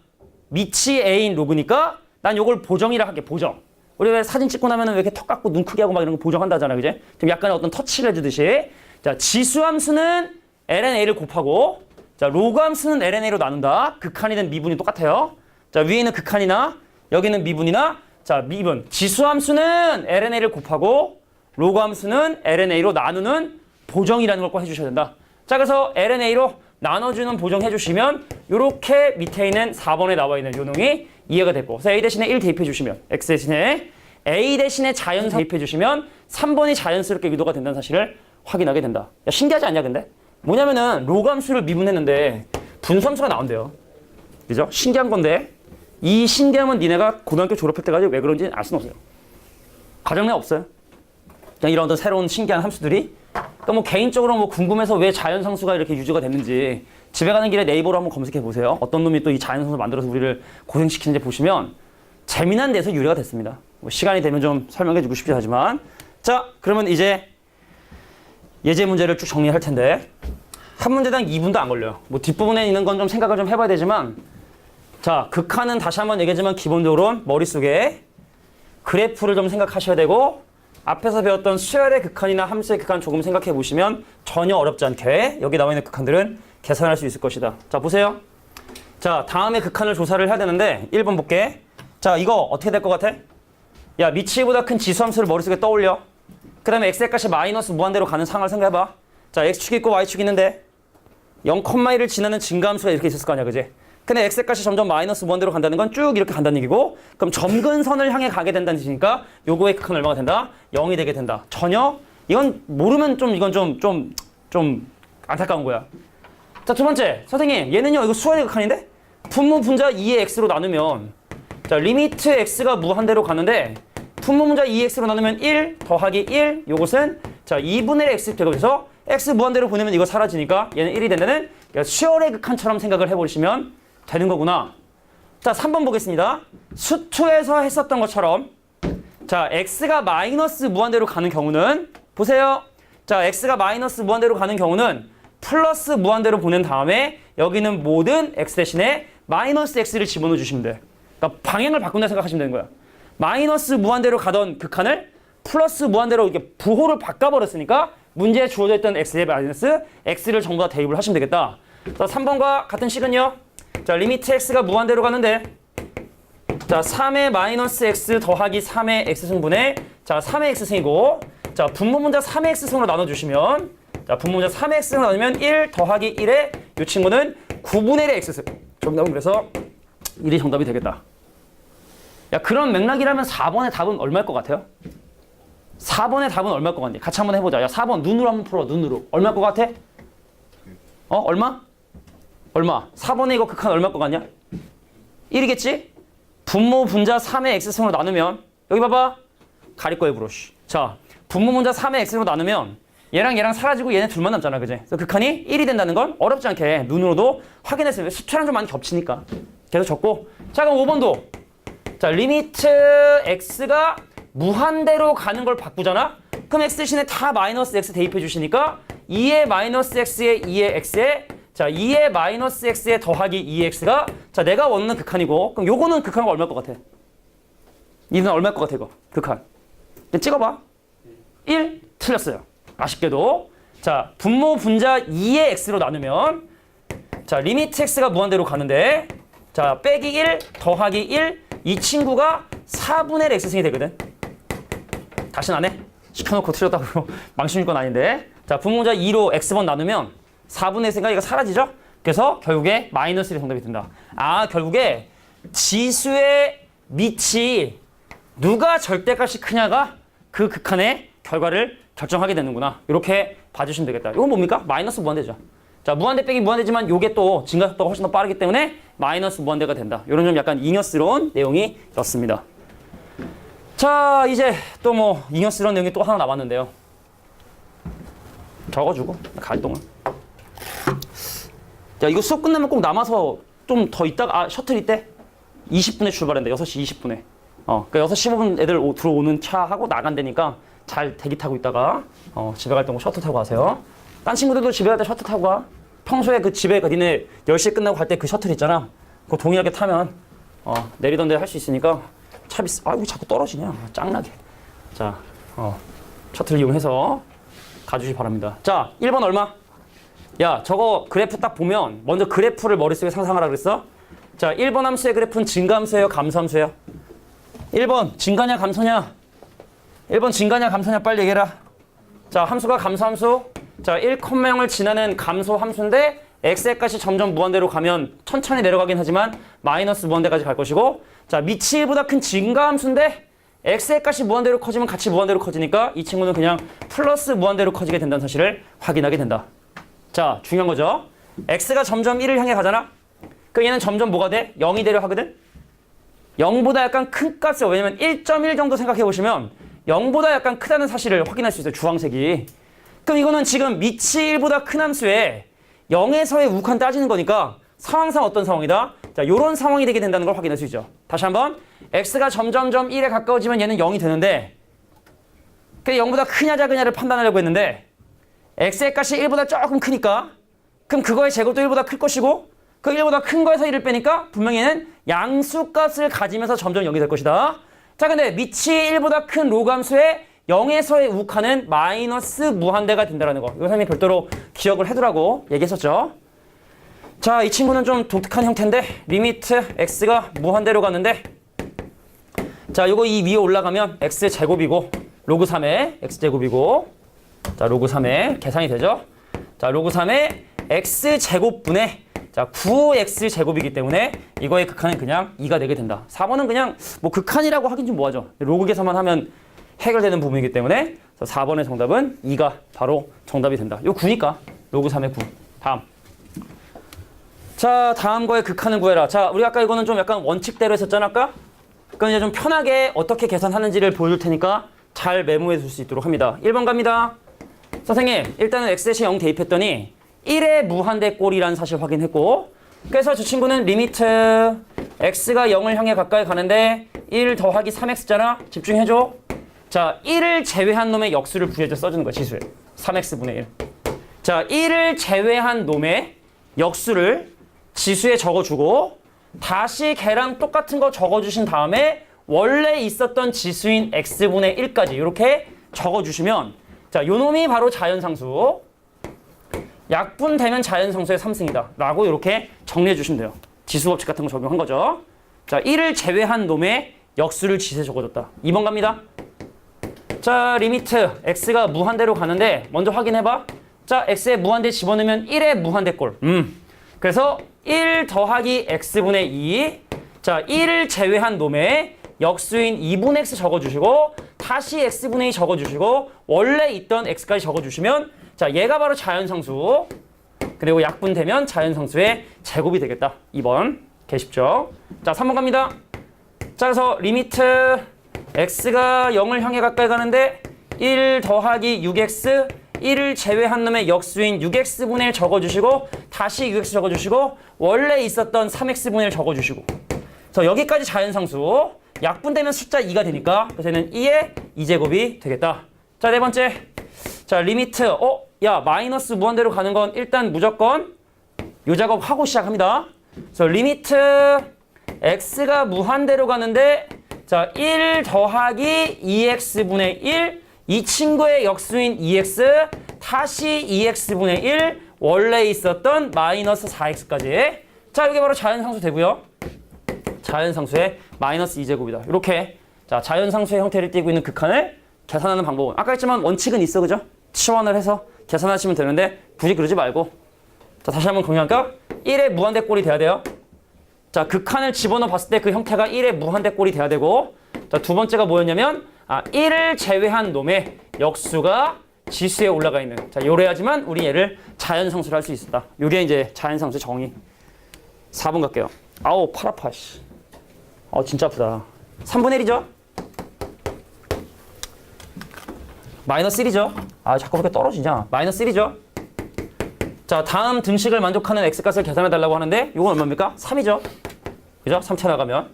미치 a인 로그니까 난 요걸 보정이라 할게. 보정. 우리 왜 사진 찍고 나면은 왜 이렇게 턱 깎고 눈 크게 하고 막 이런 거 보정한다잖아. 그지? 좀 약간의 어떤 터치를 해주듯이. 자 지수함수는 lna를 곱하고 자 로그함수는 lna로 나눈다. 극한이든 미분이 똑같아요. 자 위에 있는 극한이나 여기는 미분이나 자 미분 지수함수는 lna를 곱하고 로그함수는 lna로 나누는 보정이라는 걸 꼭 해주셔야 된다. 자 그래서 lna로 나눠주는 보정 해주시면 이렇게 밑에 있는 4번에 나와 있는 요놈이 이해가 됐고 그래서 a 대신에 1 대입해 주시면 x 대신에 a 대신에 자연수 대입해 주시면 3번이 자연스럽게 유도가 된다는 사실을 확인하게 된다. 야 신기하지 않냐 근데? 뭐냐면은 로그함수를 미분했는데 분수함수가 나온대요. 그죠? 신기한 건데 이 신기함은 니네가 고등학교 졸업할 때까지 왜 그런지 알 수는 없어요. 가정에 없어요. 그냥 이런 어떤 새로운 신기한 함수들이 또 뭐 개인적으로 궁금해서 왜 자연상수가 이렇게 유지가 됐는지 집에 가는 길에 네이버로 한번 검색해 보세요. 어떤 놈이 또 이 자연상수를 만들어서 우리를 고생시키는지 보시면 재미난 데서 유래가 됐습니다. 시간이 되면 좀 설명해 주고 싶긴 하지만 자 그러면 이제 예제 문제를 쭉 정리할 텐데 한 문제당 2분도 안 걸려요. 뭐 뒷부분에 있는 건 좀 생각을 좀 해봐야 되지만 자, 극한은 다시 한번 얘기하지만 기본적으로 머릿속에 그래프를 좀 생각하셔야 되고 앞에서 배웠던 수열의 극한이나 함수의 극한 조금 생각해 보시면 전혀 어렵지 않게 여기 나와 있는 극한들은 계산할 수 있을 것이다. 자, 보세요. 자, 다음에 극한을 조사를 해야 되는데 1번 볼게. 자, 이거 어떻게 될 것 같아? 야, 미치보다 큰 지수함수를 머릿속에 떠올려. 그 다음에 x의 값이 마이너스 무한대로 가는 상황을 생각해봐. 자, x축이 있고 y축이 있는데 0,1을 지나는 증가함수가 이렇게 있었을 거 아니야, 그지? 근데 x의 값이 점점 마이너스 무한대로 간다는 건 쭉 이렇게 간다는 얘기고 그럼 점근선을 향해 가게 된다는 뜻이니까 요거의 극한 얼마가 된다? 0이 되게 된다. 전혀 이건 모르면 좀 이건 좀 안타까운 거야. 자, 두 번째. 선생님, 얘는요, 이거 수열의 극한인데? 분모 분자 2의 x로 나누면 자, 리미트 x가 무한대로 가는데 분모 분자 2x로 나누면 1 더하기 1 요것은 자, 2분의 1 x 되고서 x 무한대로 보내면 이거 사라지니까 얘는 1이 된다는 수열의 극한처럼 생각을 해보시면 되는 거구나. 자, 3번 보겠습니다. 수투에서 했었던 것처럼 자, x가 마이너스 무한대로 가는 경우는 보세요. 자, x가 마이너스 무한대로 가는 경우는 플러스 무한대로 보낸 다음에 여기는 모든 x 대신에 마이너스 x를 집어넣어 주시면 돼. 그러니까 방향을 바꾼다 생각하시면 되는 거야. 마이너스 무한대로 가던 극한을 플러스 무한대로 이렇게 부호를 바꿔버렸으니까 문제에 주어져 있던 x의 마이너스 x를 전부 다 대입을 하시면 되겠다. 자, 3번과 같은 식은요. 자, 리미트 x가 무한대로 가는데 자, 3의 마이너스 x 더하기 3의 x승분의 자, 3의 x승이고 자, 분모 문자 3의 x승으로 나눠주시면 자, 분모 문자 3의 x승으로 나누면 1 더하기 1의 이 친구는 9분의 1의 x승. 정답은 그래서 1이 정답이 되겠다. 야, 그런 맥락이라면 4번의 답은 얼마일 것 같아요? 4번의 답은 얼마일 것 같니? 같이 한번 해보자. 야, 4번 눈으로 한번 풀어. 눈으로. 얼마일 것 같아? 얼마? 얼마? 4번에 이거 극한 얼마일 것 같냐? 1이겠지? 분모 분자 3의 x승으로 나누면 여기 봐봐. 가릴 거예요, 브로. 자, 분모 분자 3의 x승으로 나누면 얘랑 사라지고 얘네 둘만 남잖아, 그지? 그래서 극한이 1이 된다는 건 어렵지 않게 눈으로도 확인했으면 수치랑 좀 많이 겹치니까 계속 적고. 자, 그럼 5번도 자, 리미트 x가 무한대로 가는 걸 바꾸잖아? 그럼 x 대신에 다 마이너스 x 대입해 주시니까 2의 마이너스 x에 2의 x에 자, 2의 마이너스 x에 더하기 2의 x가 자, 내가 원하는 극한이고 그럼 요거는 극한가 얼마일 것 같아? 니는 얼마일 것 같아, 이거? 극한. 찍어봐. 1? 틀렸어요. 아쉽게도. 자, 분모 분자 2의 x로 나누면 자, 리미트 x가 무한대로 가는데 자, 빼기 1 더하기 1 이 친구가 4분의 1 x승이 되거든. 다시는 안 해? 시켜놓고 틀렸다고 망신일 건 아닌데. 자, 분모 분자 2로 x번 나누면 4분의 1 x가 이거 사라지죠? 그래서 결국에 마이너스 1이 정답이 된다. 아, 결국에 지수의 밑이 누가 절대값이 크냐가 그 극한의 결과를 결정하게 되는구나. 이렇게 봐주시면 되겠다. 이건 뭡니까? 마이너스 무한대죠. 자, 무한대 빼기 무한대지만 요게 또 증가 속도가 훨씬 더 빠르기 때문에 마이너스 무한대가 된다. 이런 좀 약간 잉여스러운 내용이었습니다. 자, 이제 또 뭐 잉여스러운 내용이 또 하나 남았는데요. 적어주고 갈 동안. 자, 이거 수업 끝나면 꼭 남아서 좀 더 있다가 셔틀 이때 20분에 출발한다. 6시 20분에. 그러니까 6시 15분 애들 들어오는 차 하고 나간다니까 잘 대기 타고 있다가 집에 갈 때 뭐 셔틀 타고 가세요. 딴 친구들도 집에 갈 때 셔틀 타고 가. 평소에 그 집에 니네 10시에 끝나고 갈 때 그 셔틀 있잖아. 그거 동일하게 타면 내리던 데 할 수 있으니까 차 비싸. 왜 자꾸 떨어지냐. 짱나게. 자, 셔틀 이용해서 가주시기 바랍니다. 자, 1번 얼마? 야, 저거 그래프 딱 보면 먼저 그래프를 머릿속에 상상하라 그랬어? 자, 1번 함수의 그래프는 증가함수예요, 감소함수예요? 1번 증가냐 감소냐? 1번 증가냐 감소냐 빨리 얘기해라. 자, 함수가 감소함수. 자, 1,0을 지나는 감소함수인데 x의 값이 점점 무한대로 가면 천천히 내려가긴 하지만 마이너스 무한대까지 갈 것이고 자, 밑이 1보다 큰 증가함수인데 x의 값이 무한대로 커지면 같이 무한대로 커지니까 이 친구는 그냥 플러스 무한대로 커지게 된다는 사실을 확인하게 된다. 자, 중요한 거죠. x가 점점 1을 향해 가잖아? 그럼 얘는 점점 뭐가 돼? 0이 되려 하거든? 0보다 약간 큰 값이요. 왜냐면 1.1 정도 생각해 보시면 0보다 약간 크다는 사실을 확인할 수 있어요. 주황색이. 그럼 이거는 지금 밑이 1보다 큰 함수에 0에서의 우칸 따지는 거니까 상황상 어떤 상황이다? 자, 요런 상황이 되게 된다는 걸 확인할 수 있죠. 다시 한번. x가 점점점 1에 가까워지면 얘는 0이 되는데 그게 0보다 크냐 작으냐를 판단하려고 했는데 x의 값이 1보다 조금 크니까 그럼 그거의 제곱도 1보다 클 것이고 그 1보다 큰 거에서 1을 빼니까 분명히 얘는 양수값을 가지면서 점점 0이 될 것이다. 자, 근데 밑이 1보다 큰 로감수의 0에서의 우칸은 마이너스 무한대가 된다는 거. 이거 선생님이 별도로 기억을 해두라고 얘기했었죠. 자, 이 친구는 좀 독특한 형태인데 리미트 x가 무한대로 가는데 자, 요거 이 위에 올라가면 x제곱이고 로그 3의 x제곱이고 자, 로그 3의 계산이 되죠. 자, 로그 3의 x제곱분의 자, 9x제곱이기 때문에 이거의 극한은 그냥 2가 되게 된다. 4번은 그냥 뭐 극한이라고 하긴 좀 뭐하죠. 로그 계산만 하면 해결되는 부분이기 때문에 4번의 정답은 2가 바로 정답이 된다. 이거 9니까 로그 3의 9. 다음. 자, 다음 거의 극한을 구해라. 자, 우리 아까 이거는 좀 약간 원칙대로 했었잖아, 아까? 그럼 이제 좀 편하게 어떻게 계산하는지를 보여줄 테니까 잘 메모해 줄 수 있도록 합니다. 1번 갑니다. 선생님, 일단은 x-0 대입했더니 1의 무한대꼴이라는 사실 확인했고 그래서 저 친구는 리미트 x가 0을 향해 가까이 가는데 1 더하기 3x잖아. 집중해줘. 자, 1을 제외한 놈의 역수를 부여해서 써주는 거야, 지수에. 3x분의 1. 자, 1을 제외한 놈의 역수를 지수에 적어주고 다시 걔랑 똑같은 거 적어주신 다음에 원래 있었던 지수인 x분의 1까지 이렇게 적어주시면 자, 요 놈이 바로 자연상수. 약분되면 자연상수의 3승이다 라고 이렇게 정리해 주시면 돼요. 지수법칙 같은 거 적용한 거죠. 자, 1을 제외한 놈의 역수를 지수에 적어줬다. 2번 갑니다. 자, 리미트 x가 무한대로 가는데 먼저 확인해봐. 자, x에 무한대 집어넣으면 1의 무한대꼴. 그래서 1 더하기 x분의 2. 자, 1을 제외한 놈의 역수인 2분의 x 적어주시고 다시 x분의 2 적어주시고 원래 있던 x까지 적어주시면 자, 얘가 바로 자연상수. 그리고 약분되면 자연상수의 제곱이 되겠다. 2번. 개 쉽죠? 자, 3번 갑니다. 자, 그래서 리미트 x가 0을 향해 가까이 가는데 1 더하기 6x 1을 제외한 놈의 역수인 6x분의 1 적어주시고 다시 6x 적어주시고 원래 있었던 3x분의 1 적어주시고 그래서 여기까지 자연상수. 약분되면 숫자 2가 되니까 그래서 얘는 2의 2제곱이 되겠다. 자, 네 번째. 자, 리미트 야, 마이너스 무한대로 가는 건 일단 무조건 요 작업 하고 시작합니다. 그래서 리미트 x가 무한대로 가는데 자, 1 더하기 2x분의 1 이 친구의 역수인 2x 다시 2x분의 1 원래 있었던 마이너스 4x까지. 자, 이게 바로 자연상수 되고요. 자연상수의 마이너스 2제곱이다. 이렇게 자, 자연상수의 형태를 띠고 있는 극한을 계산하는 방법은 아까 했지만 원칙은 있어, 그죠? 치환을 해서 계산하시면 되는데 굳이 그러지 말고 자, 다시 한번 공유할까? 1의 무한대꼴이 돼야 돼요. 자, 극한을 집어넣어 봤을 때 그 형태가 1의 무한대꼴이 돼야 되고 자, 두 번째가 뭐였냐면 1을 제외한 놈의 역수가 지수에 올라가 있는 자, 요래야지만 우리 얘를 자연상수를 할 수 있었다. 요게 이제 자연상수의 정의. 4번 갈게요. 아우, 팔 아파, 씨. 진짜 아프다. 3분의 1이죠? 마이너스 1이죠? 자꾸 그렇게 떨어지냐. 마이너스 1이죠? 자, 다음 등식을 만족하는 x값을 계산해달라고 하는데 이건 얼마입니까? 3이죠? 그죠? 3차 나가면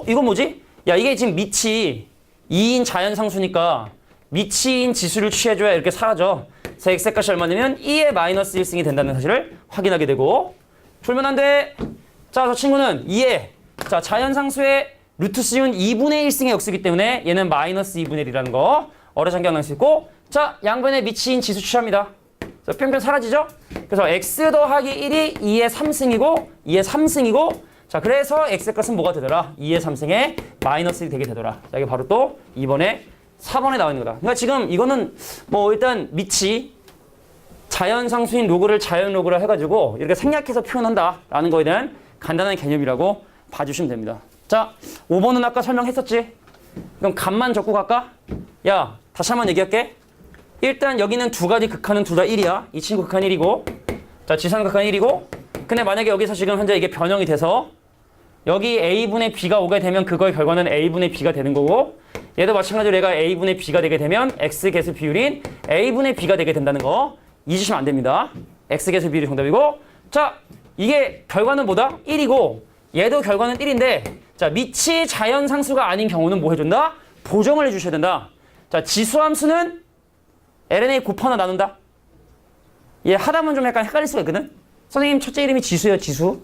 이건 뭐지? 야, 이게 지금 밑이 2인 자연상수니까 밑인 지수를 취해줘야 이렇게 사라져. 그래서 x값이 얼마냐면 2의 마이너스 1승이 된다는 사실을 확인하게 되고 풀면 안 돼. 자, 저 친구는 2의 자, 자연상수의 루트 씌운 2분의 1승의 역수이기 때문에 얘는 마이너스 2분의 1이라는 거 어뢰장기 할 수 있고 자, 양변에 밑인 지수 취합니다. 그래서 평평 사라지죠? 그래서 x 더하기 1이 2의 3승이고 2의 3승이고 자, 그래서 x값은 뭐가 되더라? 2의 3승에 마이너스 1이 되게 되더라. 자, 이게 바로 또 2번에 4번에 나와 있는 거다. 그러니까 지금 이거는 뭐 일단 밑이 자연상수인 로그를 자연 로그를 해가지고 이렇게 생략해서 표현한다라는 거에 대한 간단한 개념이라고 봐주시면 됩니다. 자, 5번은 아까 설명했었지? 그럼 값만 적고 갈까? 야, 다시 한번 얘기할게. 일단 여기는 두 가지 극한은 둘 다 1이야. 이 친구 극한 1이고 자, 지산 극한 1이고 근데 만약에 여기서 지금 현재 이게 변형이 돼서 여기 a분의 b가 오게 되면 그거의 결과는 a분의 b가 되는 거고 얘도 마찬가지로 얘가 a분의 b가 되게 되면 x개수 비율인 a분의 b가 되게 된다는 거 잊으시면 안 됩니다. x개수 비율이 정답이고 자, 이게 결과는 뭐다? 1이고 얘도 결과는 1인데 자, 밑이 자연상수가 아닌 경우는 뭐 해준다? 보정을 해주셔야 된다. 자, 지수함수는 lna 곱하나 나눈다. 얘 하다 보면 좀 약간 헷갈릴 수가 있거든? 선생님 첫째 이름이 지수예요, 지수?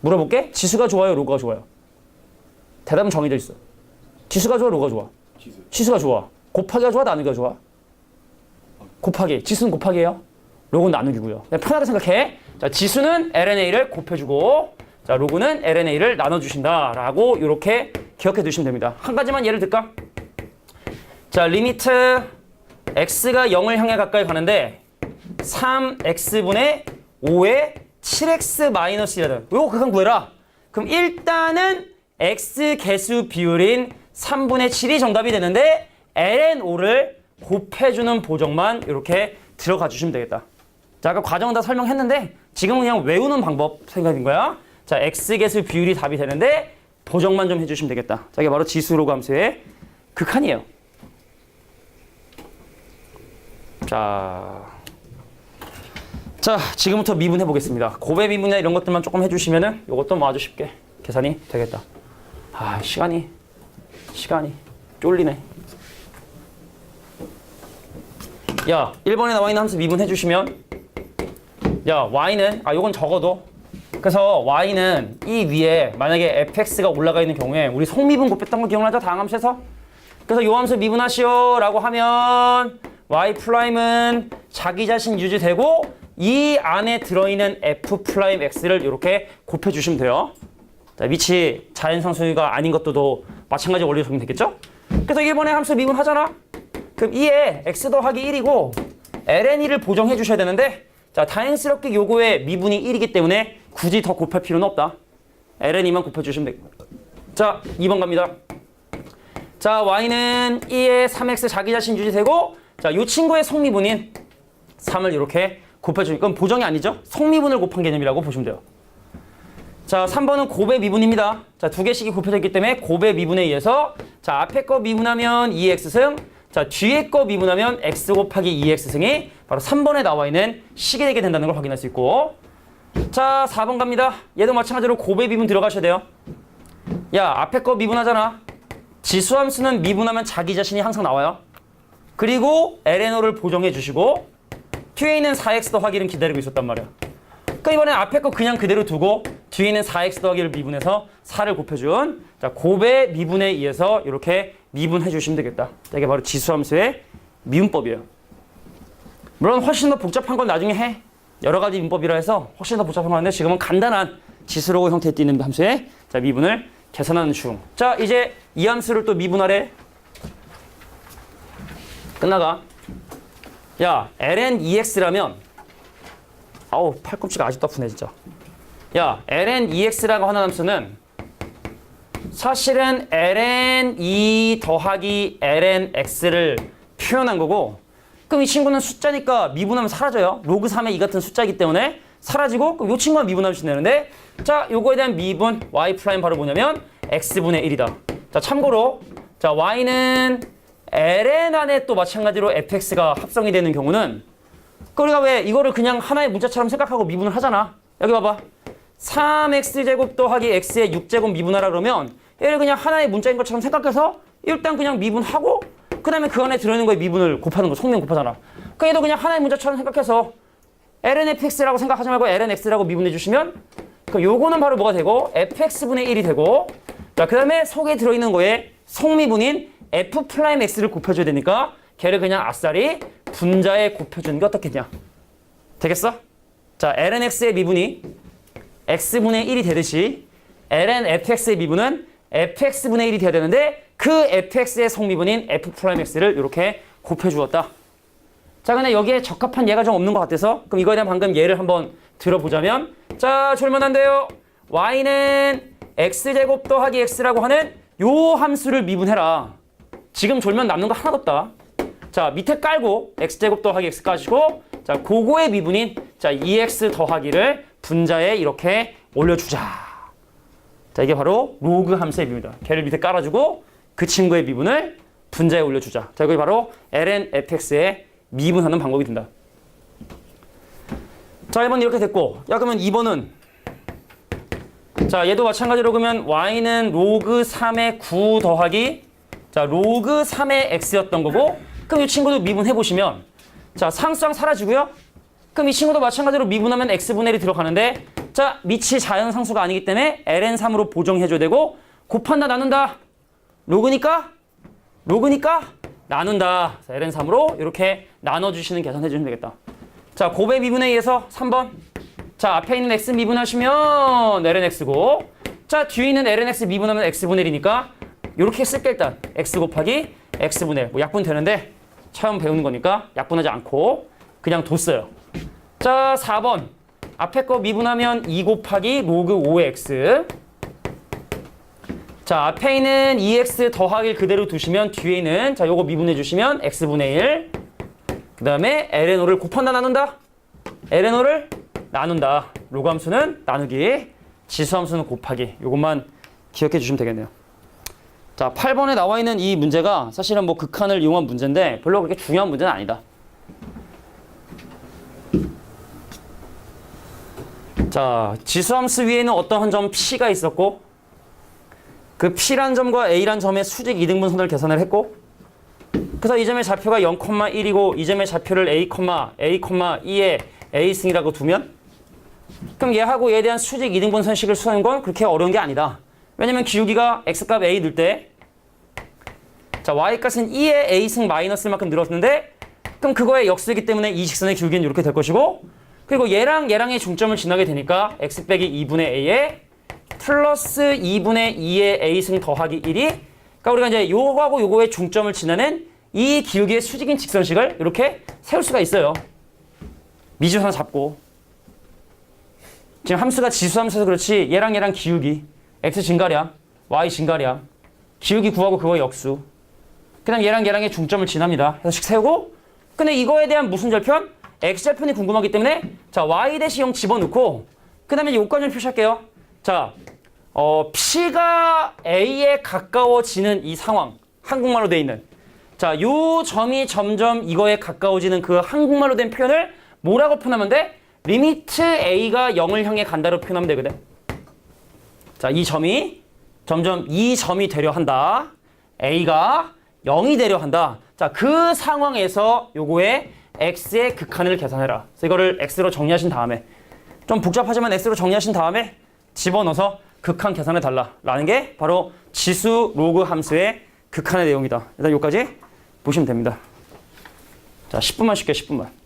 물어볼게. 지수가 좋아요, 로그가 좋아요? 대답은 정해져 있어. 지수가 좋아, 로그가 좋아? 지수가 좋아. 곱하기가 좋아, 나누기가 좋아? 곱하기. 지수는 곱하기예요. 로그는 나누기고요. 그냥 편하게 생각해. 자, 지수는 LNA를 곱해주고, 자, 로그는 LNA를 나눠주신다라고 이렇게 기억해 두시면 됩니다. 한 가지만 예를 들까? 자, 리미트 x가 0을 향해 가까이 가는데 3x분의 5의 7x-1이라든 요거 극한 구해라. 그럼 일단은 x 개수 비율인 3분의 7이 정답이 되는데 LNO를 곱해주는 보정만 이렇게 들어가 주시면 되겠다. 자, 아까 과정은 다 설명했는데 지금은 그냥 외우는 방법 생각인 거야. 자, x 개수 비율이 답이 되는데 보정만 좀 해주시면 되겠다. 자, 이게 바로 지수로그 함수의 극한이에요. 자, 지금부터 미분 해보겠습니다. 곱의 미분이나 이런 것들만 조금 해주시면은 이것도 뭐 아주 쉽게 계산이 되겠다. 아, 시간이 쫄리네. 야, 1번에 나와 있는 함수 미분 해주시면, 야, y는, 요건 적어도. 그래서 y는 이 위에 만약에 fx가 올라가 있는 경우에 우리 속미분 곱했던 거 기억나죠? 다항 함수에서? 그래서 요 함수 미분하시오 라고 하면 y''은 자기 자신 유지되고 이 안에 들어있는 f'x를 이렇게 곱해주시면 돼요. 자, 위치 자연상수가 아닌 것도 더 마찬가지 원리로 적용되면 되겠죠? 그래서 1번에 함수 미분하잖아? 그럼 2에 x 더하기 1이고 ln을 보정해 주셔야 되는데 자, 다행스럽게 요거의 미분이 1이기 때문에 굳이 더 곱할 필요는 없다. ln만 곱해주시면 되겠다. 자, 2번 갑니다. 자, y는 2에 3x 자기 자신 유지되고 자, 요 친구의 속미분인 3을 이렇게 곱해주니까 그건 보정이 아니죠? 속미분을 곱한 개념이라고 보시면 돼요. 자, 3번은 곱의 미분입니다. 자, 두 개씩이 곱해져 있기 때문에 곱의 미분에 의해서 자, 앞에 거 미분하면 2x승 자, 뒤에 거 미분하면 x 곱하기 2x승이 바로 3번에 나와 있는 식이 되게 된다는 걸 확인할 수 있고 자, 4번 갑니다. 얘도 마찬가지로 곱의 미분 들어가셔야 돼요. 야, 앞에 거 미분하잖아. 지수함수는 미분하면 자기 자신이 항상 나와요. 그리고 LNO를 보정해 주시고 뒤에 있는 4x 더하기는 기다리고 있었단 말이야. 그러니까 이번에 앞에 거 그냥 그대로 두고 뒤에 있는 4x 더하기를 미분해서 4를 곱해준 자, 곱의 미분에 의해서 이렇게 미분해 주시면 되겠다. 자, 이게 바로 지수함수의 미분법이에요. 물론 훨씬 더 복잡한 건 나중에 해. 여러 가지 문법이라 해서 훨씬 더 복잡한 건데 지금은 간단한 지수로그 형태에 띄는 함수의 자, 미분을 계산하는 중. 자, 이제 이 함수를 또 미분하래. 끝나가. 야, ln2x라면 아우, 팔꿈치가 아직도 아프네 진짜. 야, ln2x라고 하는 함수는 사실은 ln2 더하기 lnx를 표현한 거고 그럼 이 친구는 숫자니까 미분하면 사라져요. 로그 3의 2 같은 숫자이기 때문에 사라지고 그럼 이 친구만 미분하면 되는데 자, 요거에 대한 미분 y' 바로 뭐냐면 x분의 1이다. 자, 참고로 자, y는 ln 안에 또 마찬가지로 fx가 합성이 되는 경우는 우리가 왜 이거를 그냥 하나의 문자처럼 생각하고 미분을 하잖아. 여기 봐봐. 3x제곱 더하기 x의 6제곱 미분하라 그러면 얘를 그냥 하나의 문자인 것처럼 생각해서 일단 그냥 미분하고 그 다음에 그 안에 들어있는 거에 미분을 곱하는 거, 속면 곱하잖아. 그 얘도 그냥 하나의 문자처럼 생각해서 lnfx라고 생각하지 말고 lnx라고 미분해 주시면 그 요거는 바로 뭐가 되고 fx분의 1이 되고 자, 그 다음에 속에 들어있는 거에 속미분인 f'x를 곱해줘야 되니까 걔를 그냥 아싸리 분자에 곱해주는 게 어떻겠냐. 되겠어? 자, lnx의 미분이 x분의 1이 되듯이 lnfx의 미분은 fx분의 1이 돼야 되는데 그 fx의 속미분인 f'x를 이렇게 곱해주었다. 자, 근데 여기에 적합한 예가 좀 없는 것 같아서 그럼 이거에 대한 방금 예를 한번 들어보자면 자, 졸면 안 돼요. y는 x제곱 더하기 x라고 하는 요 함수를 미분해라. 지금 졸면 남는 거 하나도 없다. 자, 밑에 깔고 x제곱 더하기 x 까시고 자, 그거의 미분인 자, 2x 더하기를 분자에 이렇게 올려주자. 자, 이게 바로 로그 함수의 미분이다. 걔를 밑에 깔아주고 그 친구의 미분을 분자에 올려주자. 자, 이게 바로 lnfx의 미분하는 방법이 된다. 자, 1번 이렇게 됐고 야, 그러면 2번은 자, 얘도 마찬가지로 그러면 y는 로그 3의 9 더하기 자, 로그 3의 x였던 거고 그럼 이 친구도 미분해보시면 자, 상수항 사라지고요. 그럼 이 친구도 마찬가지로 미분하면 x분의 1이 들어가는데 자, 밑이 자연상수가 아니기 때문에 ln3으로 보정해줘야 되고 곱한다 나눈다 로그니까 나눈다. ln3으로 이렇게 나눠주시는 계산해주시면 되겠다. 자, 곱의 미분에 의해서 3번. 자, 앞에 있는 x 미분하시면 lnx고 자, 뒤에 있는 lnx 미분하면 x분의 1이니까 이렇게 쓸게 일단 x 곱하기 x분의 1. 뭐 약분 되는데 처음 배우는 거니까 약분하지 않고 그냥 뒀어요. 자, 4번. 앞에 거 미분하면 2 곱하기 로그 5의 x. 자, 앞에 있는 2x 더하기를 그대로 두시면 뒤에 있는 자, 요거 미분해 주시면 x분의 1. 그 다음에 ln5를 곱한다 나눈다. ln5를 나눈다. 로그 함수는 나누기, 지수 함수는 곱하기. 요것만 기억해 주시면 되겠네요. 자, 8번에 나와 있는 이 문제가 사실은 뭐 극한을 이용한 문제인데 별로 그렇게 중요한 문제는 아니다. 자, 지수함수 위에는 어떤 한 점 P가 있었고 그 P란 점과 A란 점의 수직 이등분선을 계산을 했고 그래서 이 점의 좌표가 0,1이고 이 점의 좌표를 A,A,2의 A승이라고 두면 그럼 얘하고 얘에 대한 수직 이등분선식을 수하는 건 그렇게 어려운 게 아니다. 왜냐면 기울기가 X값 A 늘 때 자, Y값은 2의 A승 마이너스를 만큼 늘었는데 그럼 그거의 역수이기 때문에 이 직선의 기울기는 이렇게 될 것이고 그리고 얘랑의 중점을 지나게 되니까 x 빼기 2분의 a에 플러스 2분의 2의 a승 더하기 1이 그러니까 우리가 이제 요거하고 요거의 중점을 지나는 이 기울기의 수직인 직선식을 이렇게 세울 수가 있어요. 미지선 잡고 지금 함수가 지수함수여서 그렇지 얘랑 기울기 x 증가량, y 증가량 기울기 구하고 그거 역수 그 다음 얘랑의 중점을 지납니다. 해서 식 세우고 근데 이거에 대한 무슨 절편? x절편이 궁금하기 때문에 자 y-0 집어넣고 그 다음에 요까지 좀 표시할게요. 자, P가 A에 가까워지는 이 상황 한국말로 돼 있는 자, 요 점이 점점 이거에 가까워지는 그 한국말로 된 표현을 뭐라고 표현하면 돼? 리미트 A가 0을 향해 간다로 표현하면 되거든. 자, 이 점이 점점 이 점이 되려 한다. A가 0이 되려 한다. 자, 그 상황에서 요거에 x의 극한을 계산해라. 그래서 이거를 x로 정리하신 다음에 좀 복잡하지만 x로 정리하신 다음에 집어넣어서 극한 계산해 달라라는 게 바로 지수 로그 함수의 극한의 내용이다. 일단 여기까지 보시면 됩니다. 자, 10분만 쉴게요. 10분만.